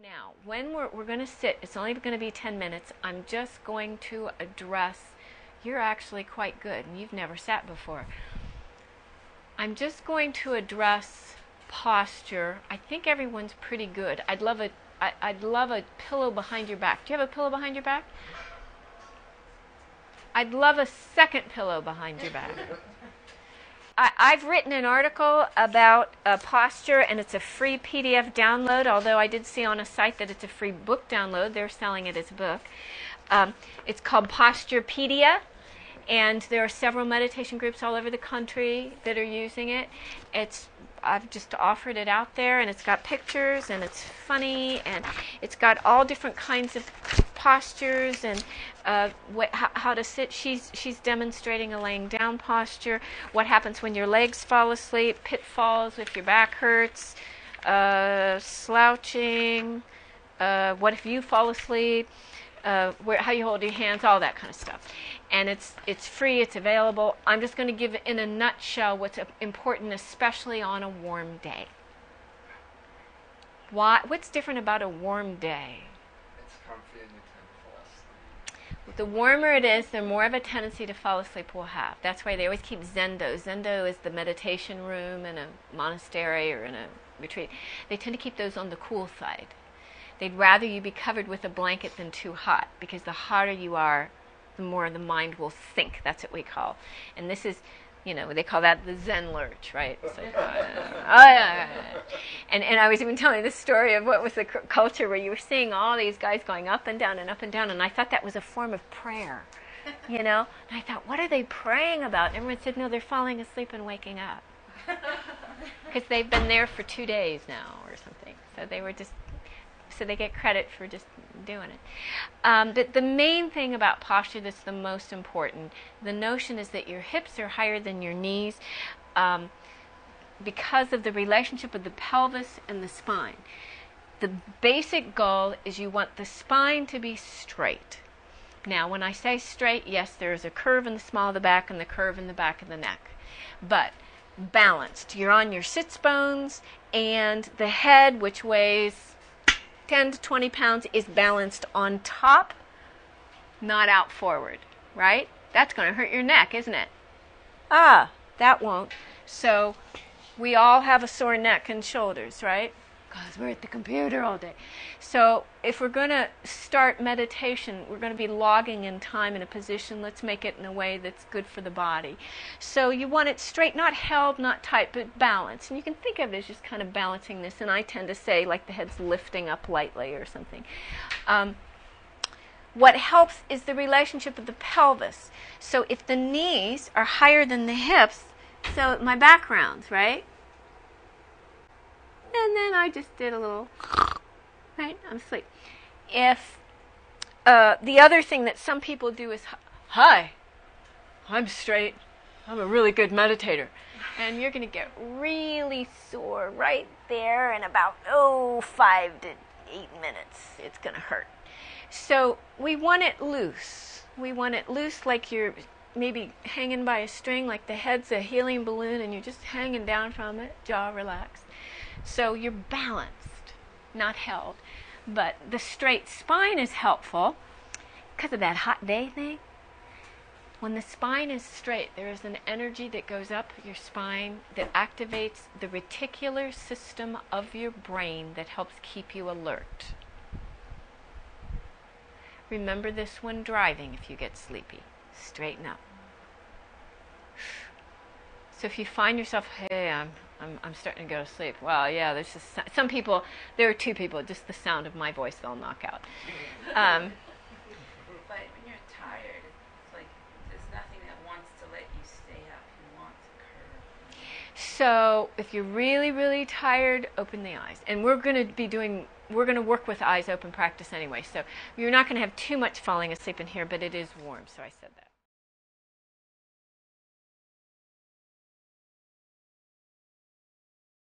Now, when we're going to sit, it's only going to be 10 minutes. I'm just going to address, you're actually quite good, and you've never sat before. I'm just going to address posture. I think everyone's pretty good. I'd love a pillow behind your back. Do you have a pillow behind your back? I'd love a second pillow behind your back. I've written an article about posture, and it's a free PDF download, although I did see on a site that it's a free book download. They're selling it as a book. It's called Posture-pedia, and there are several meditation groups all over the country that are using it. I've just offered it out there, and it's got pictures, and it's funny, and it's got all different kinds of postures and how to sit. She's demonstrating a laying down posture, what happens when your legs fall asleep, pitfalls if your back hurts, slouching, what if you fall asleep, how you hold your hands, all that kind of stuff. And it's free, it's available. I'm just going to give in a nutshell what's important, especially on a warm day. What's different about a warm day? It's comfy and you tend to fall asleep. The warmer it is, the more of a tendency to fall asleep we'll have. That's why they always keep Zendo. Zendo is the meditation room in a monastery or in a retreat. They tend to keep those on the cool side. They'd rather you be covered with a blanket than too hot, because the hotter you are, the more the mind will sink. That's what we call. And this is, they call that the Zen lurch, right? So, and I was even telling this story of what was the culture where you were seeing all these guys going up and down and up and down, and I thought that was a form of prayer, And I thought, what are they praying about? And everyone said, no, they're falling asleep and waking up. Because they've been there for 2 days now or something. So they get credit for just doing it. The main thing about posture that's the most important, the notion is that your hips are higher than your knees because of the relationship of the pelvis and the spine. The basic goal is you want the spine to be straight. Now, when I say straight, yes, there is a curve in the small of the back and the curve in the back of the neck. But balanced. You're on your sits bones, and the head, which weighs 10 to 20 pounds, is balanced on top, not out forward, right? That's going to hurt your neck, isn't it? That won't. So we all have a sore neck and shoulders, right? Because we're at the computer all day. So if we're going to start meditation, we're going to be logging in time in a position. Let's make it in a way that's good for the body. So you want it straight, not held, not tight, but balanced. And you can think of it as just kind of balancing this. And I tend to say like the head's lifting up lightly or something. What helps is the relationship of the pelvis. So if the knees are higher than the hips, so my background's, right? And then I just did a little, right? I'm asleep. If the other thing that some people do is, hi, I'm straight. I'm a really good meditator. And you're going to get really sore right there in about, 5 to 8 minutes. It's going to hurt. So we want it loose. We want it loose like you're maybe hanging by a string, like the head's a helium balloon and you're just hanging down from it, jaw relaxed. So you're balanced, not held. But the straight spine is helpful because of that hot day thing. When the spine is straight, there is an energy that goes up your spine that activates the reticular system of your brain that helps keep you alert. Remember this when driving if you get sleepy. Straighten up. So if you find yourself, hey, I'm starting to go to sleep. Well, yeah, there's just some people, there are 2 people, just the sound of my voice they'll knock out. But when you're tired, it's like there's nothing that wants to let you stay up. You want to curve. So if you're really, really tired, open the eyes. And we're going to work with eyes open practice anyway. So you're not going to have too much falling asleep in here, but it is warm, so I said that.